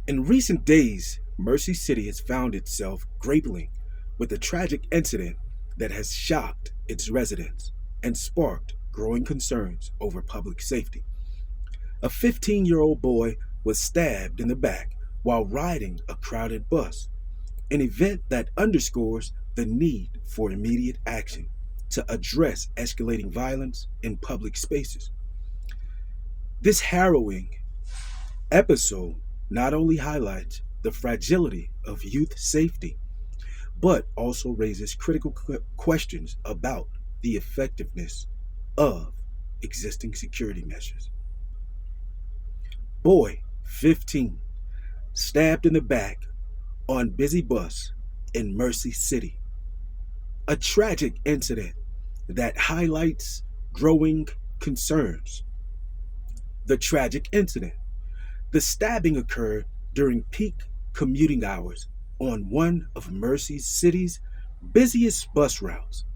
In recent days, Mersey City has found itself grappling with a tragic incident that has shocked its residents and sparked growing concerns over public safety. A 15-year-old boy was stabbed in the back while riding a crowded bus, an event that underscores the need for immediate action to address escalating violence in public spaces. This harrowing episode not only highlights the fragility of youth safety, but also raises critical questions about the effectiveness of existing security measures. Boy, 15, stabbed in the back on busy bus in Mersey City. A tragic incident that highlights growing concerns. The tragic incident. The stabbing occurred during peak commuting hours on one of Mersey City's busiest bus routes.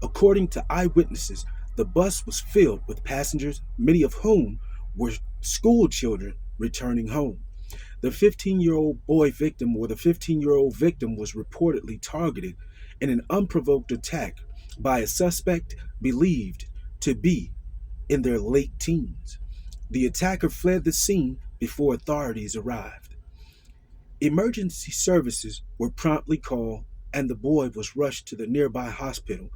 According to eyewitnesses, the bus was filled with passengers, many of whom were school children returning home. The 15-year-old victim was reportedly targeted in an unprovoked attack by a suspect believed to be in their late teens. The attacker fled the scene before authorities arrived. Emergency services were promptly called and the boy was rushed to the nearby hospital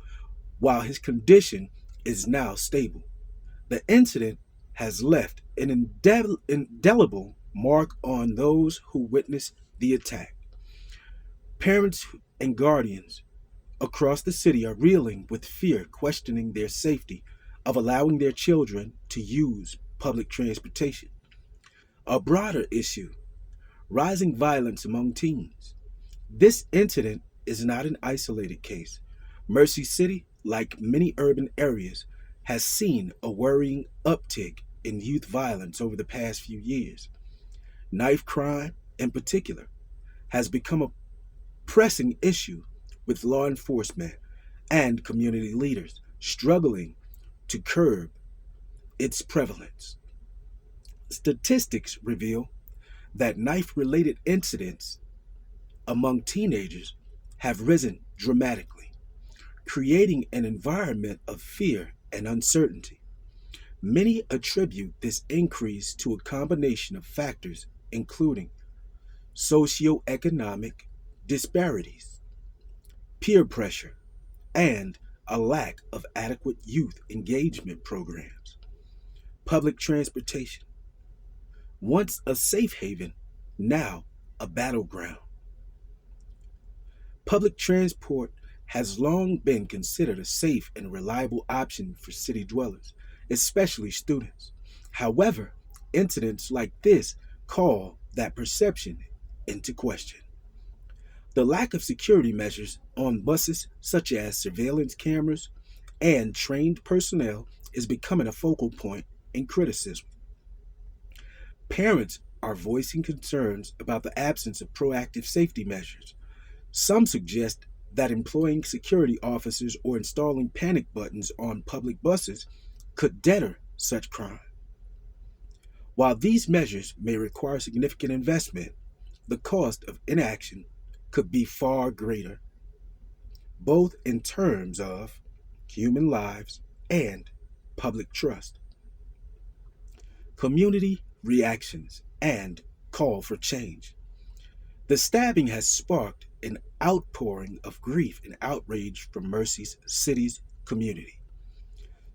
while his condition is now stable. The incident has left an indelible mark on those who witnessed the attack. Parents and guardians across the city are reeling with fear, questioning their safety of allowing their children to use public transportation. A broader issue: rising violence among teens. This incident is not an isolated case. Mersey City, like many urban areas, has seen a worrying uptick in youth violence over the past few years. Knife crime, in particular, has become a pressing issue, with law enforcement and community leaders struggling to curb its prevalence. Statistics reveal that knife related incidents among teenagers have risen dramatically, creating an environment of fear and uncertainty. Many attribute this increase to a combination of factors, including socioeconomic disparities, peer pressure, and a lack of adequate youth engagement programs. Public transportation, once a safe haven, now a battleground. Public transport has long been considered a safe and reliable option for city dwellers, especially students. However, incidents like this call that perception into question. The lack of security measures on buses, such as surveillance cameras and trained personnel, is becoming a focal point in criticism. Parents are voicing concerns about the absence of proactive safety measures. Some suggest that employing security officers or installing panic buttons on public buses could deter such crime. While these measures may require significant investment, the cost of inaction could be far greater, both in terms of human lives and public trust. Community reactions and call for change. The stabbing has sparked an outpouring of grief and outrage from Mersey's city's community.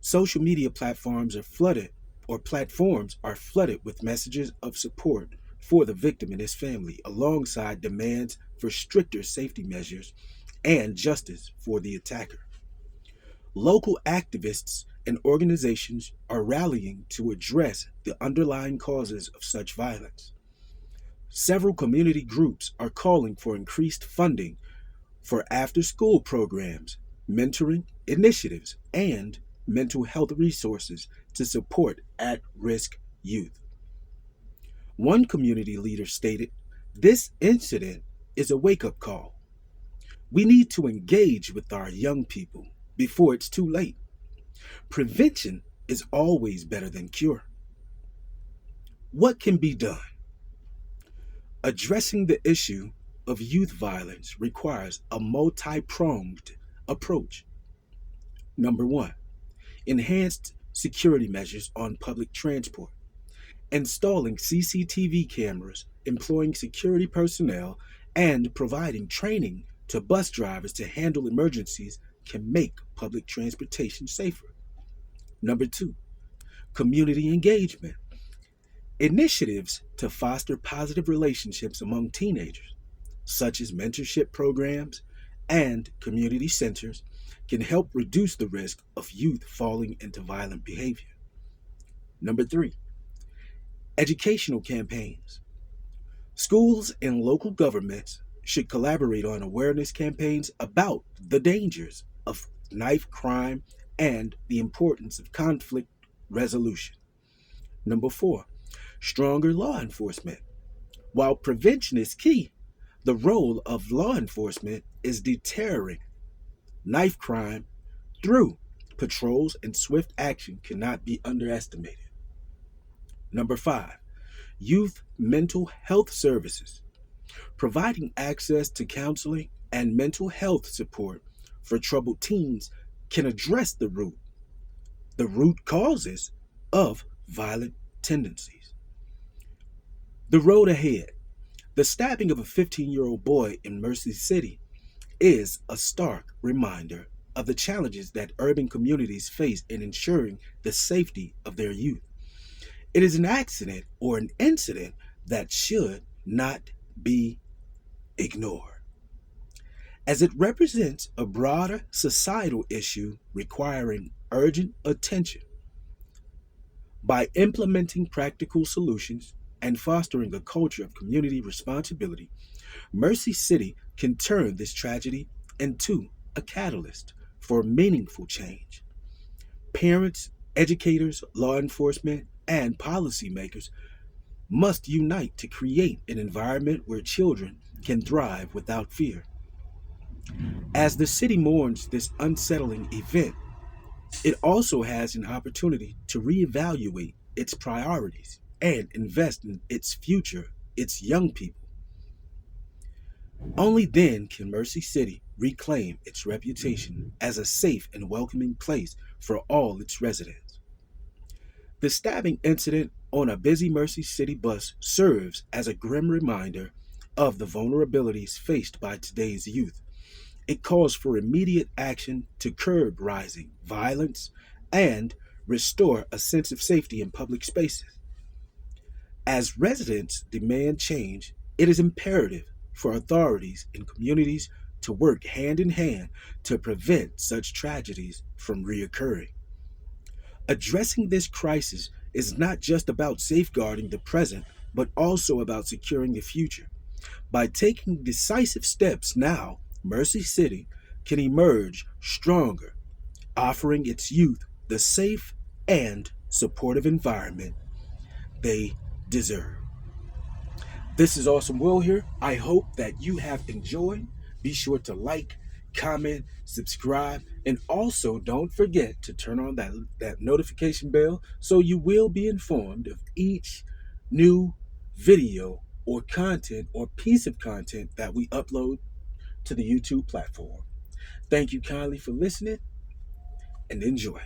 Social media platforms are flooded with messages of support for the victim and his family, alongside demands for stricter safety measures and justice for the attacker. Local activists and organizations are rallying to address the underlying causes of such violence. Several community groups are calling for increased funding for after-school programs, mentoring initiatives, and mental health resources to support at-risk youth. One community leader stated, "This incident is a wake-up call. We need to engage with our young people before it's too late. Prevention is always better than cure." What can be done? Addressing the issue of youth violence requires a multi pronged approach. Number one, enhanced security measures on public transport, installing CCTV cameras, employing security personnel, and providing training to bus drivers to handle emergencies can make public transportation safer. Number two, community engagement. Initiatives to foster positive relationships among teenagers, such as mentorship programs and community centers, can help reduce the risk of youth falling into violent behavior. Number three, educational campaigns. Schools and local governments should collaborate on awareness campaigns about the dangers of knife crime and the importance of conflict resolution. Number four, stronger law enforcement. While prevention is key, the role of law enforcement is deterring knife crime through patrols and swift action cannot be underestimated. Number five, youth mental health services. Providing access to counseling and mental health support for troubled teens can address the root causes of violent tendencies. The road ahead. The stabbing of a 15-year-old boy in Mersey City is a stark reminder of the challenges that urban communities face in ensuring the safety of their youth. It is an accident or an incident that should not be ignored, as it represents a broader societal issue requiring urgent attention. By implementing practical solutions and fostering a culture of community responsibility, Mersey City can turn this tragedy into a catalyst for meaningful change. Parents, educators, law enforcement, and policymakers must unite to create an environment where children can thrive without fear. As the city mourns this unsettling event, it also has an opportunity to reevaluate its priorities and invest in its future, its young people. Only then can Mersey City reclaim its reputation as a safe and welcoming place for all its residents. The stabbing incident on a busy Mersey City bus serves as a grim reminder of the vulnerabilities faced by today's youth. It calls for immediate action to curb rising violence and restore a sense of safety in public spaces. As residents demand change, it is imperative for authorities and communities to work hand in hand to prevent such tragedies from reoccurring. Addressing this crisis is not just about safeguarding the present, but also about securing the future. By taking decisive steps now, Mersey City can emerge stronger, offering its youth the safe and supportive environment they deserve. This is Awesome Will here. I hope that you have enjoyed. Be sure to like, comment, subscribe, and also don't forget to turn on that notification bell so you will be informed of each new video or content or piece of content that we upload to the YouTube platform. Thank you kindly for listening and enjoy.